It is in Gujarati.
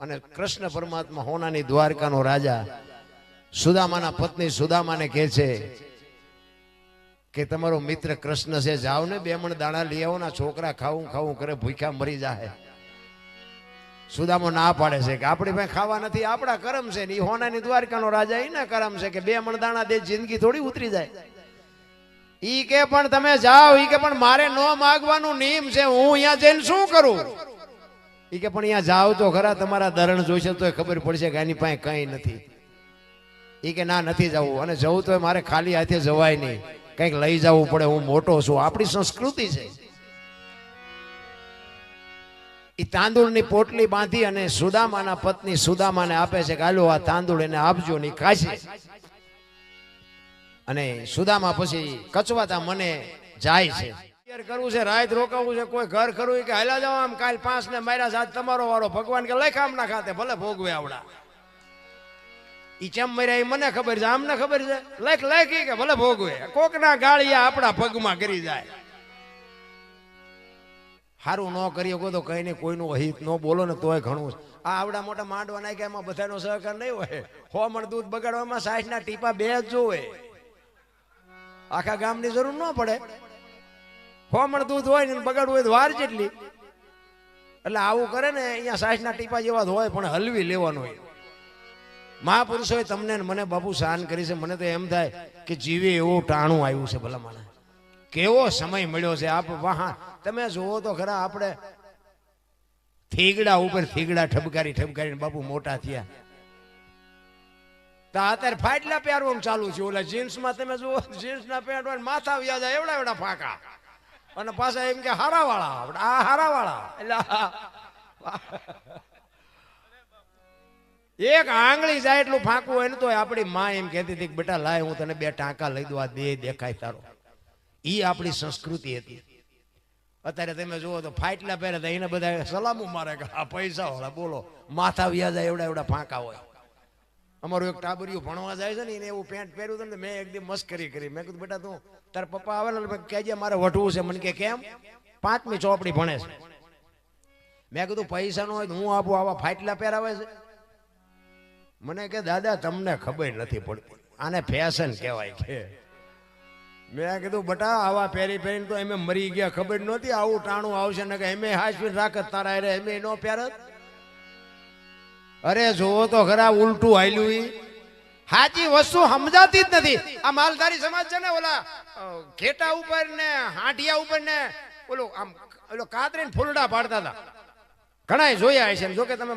અને કૃષ્ણ પરમાત્મા હોનાની દ્વારકાનો રાજા સુદામાના પત્ની સુદામાને કહે છે કે તમારો મિત્ર કૃષ્ણ છે, જાઓ ને 2 મણ દાણા લઈ આવો, ના છોકરા ખાવું ખાવું કરે ભૂખ્યા મરી જાય. સુદામો ના પાડે છે કે આપણી પાસે ખાવા નથી, આપણા કરમ છે ને, હોનાની દ્વારકાનો રાજા એના કરમ છે કે 2 મણ દાણા દે જિંદગી થોડી ઉતરી જાય. ઈ કે પણ તમે જાઓ, ઈ કે પણ મારે નો માગવાનું નિયમ છે, હું અહીંયા જઈને શું કરું? ઈ કે પણ અહીંયા જાઓ તો ખરા, તમારા દરણ જોઈશે તો ખબર પડશે કે આની પાસે કઈ નથી. ઈ કે ના નથી જવું, અને જવું તો મારે ખાલી હાથે જવાય નહીં, કંઈક લઈ જવું પડે, હું મોટો છું, આપણી સંસ્કૃતિ છે. ઈ તાંદુળની પોટલી બાંધી અને સુદામાના પત્ની સુદામાને આપે છે કે હાલો આ તાંદુળ એને આપજો ને ખાશે. અને સુદામા પછી કચવાતા મને જાય છે, કરવું છે, રાત રોકાવું છે, કોઈ ઘર ખરું કે હાલા જાવ, આમ કાલ 5 ને માર્યા સાથ તમારો વાળો, ભગવાન કે લખ આમ ના ખાતે ભલે ભોગવે આવડા. ઈ ચમ મર્યા એ મને ખબર છે, આમને ખબર છે, લખ લખ કે ભલે ભોગવે, કોક ના ગાળિયા આપણા પગમાં કરી જાય. સારું ન કરી શકો તો કઈ નહીં, કોઈનું હિત ન બોલો ને તોય ઘણું. આ આવડા મોટા માંડવા નાખ્યા, એમાં બધાનો સહકાર નહીં હોય. 100 મણ દૂધ બગાડવામાં 60 ના ટીપા 2 જ જોવે, આખા ગામની જરૂર ન પડે. 100 મણ દૂધ હોય ને બગાડવું હોય તો વાર જેટલી. એટલે આવું કરે ને અહીંયા 60 ના ટીપા જેવા હોય, પણ હલવી લેવાનું હોય. મહાપુરુષોએ તમને મને બાપુ શાન કરી છે. મને તો એમ થાય કે જીવે એવું ટાણું આવ્યું છે, ભલા મને કેવો સમય મળ્યો છે. આપ વાહ તમે જુઓ તો ખરા, આપણે થીગડા ઉપર થીગડા ઠબકારી ઠબકારીને બાપુ મોટા થયા. તો અત્યારે ફાટલા પહેરવાનું ચાલુ છે. ઓલા જીન્સમાં તમે જુઓ, જીન્સના પેન્ટ હોય માથા વ્યા જાય એવડા એવડા ફાંકા, અને પાછા એમ કે હારાવાળા, આ હારાવાળા. એટલે એક આંગળી જાય એટલું ફાંકવું હોય ને તો આપણી માં એમ કહેતી હતી કે બેટા લાય હું તને 2 ટાંકા લઈ દઉં, આ દેખાય તારો. ઈ આપણી સંસ્કૃતિ હતી. અત્યારે તમે જુઓ તો ફાટલા પહેરે તો એને બધા સલામું મારે કે આ પૈસા વાળા, બોલો માથા વ્યા જાય એવડા એવડા ફાંકા હોય. અમારું એક ટાબરિયું ભણવા જાય છે ને, એને એવું પેન્ટ પહેર્યું હતું ને, મેં એકદમ મસ્કરી કરી. મેં કીધું બેટા તું તાર પપ્પા આવે ને કહેજે મારે વટવું છે. મને કે કેમ? 5મી ચોપડી ભણે છે. મેં કીધું પૈસા નો હોય તો હું આપું, આવા ફાટલા પહેરાવે છે? મને કે દાદા તમને ખબર નથી પડતી, આને ફેશન કહેવાય કે. મેં કીધું બટા આવા પહેરી પહેરીને તો એમે મરી ગયા, ખબર નહોતી આવું ટાણું આવશે ને, કે એમે હાજર રાખત તારા રે એમે નો પહેરત. અરે જોવો તો ખરા ઉલટું હાલ્યું. સાચી વસ્તુ સમજાતી જ નથી. આ માલધારી સમાજ છે ને, ઓલા ઘેટા ઉપર ને હાંડિયા ઉપર ને ઓલો આમ ઓલો કાતરીને ફૂલડા પાડતા હતા, ઘણા જોયા હશે. જો કે તમે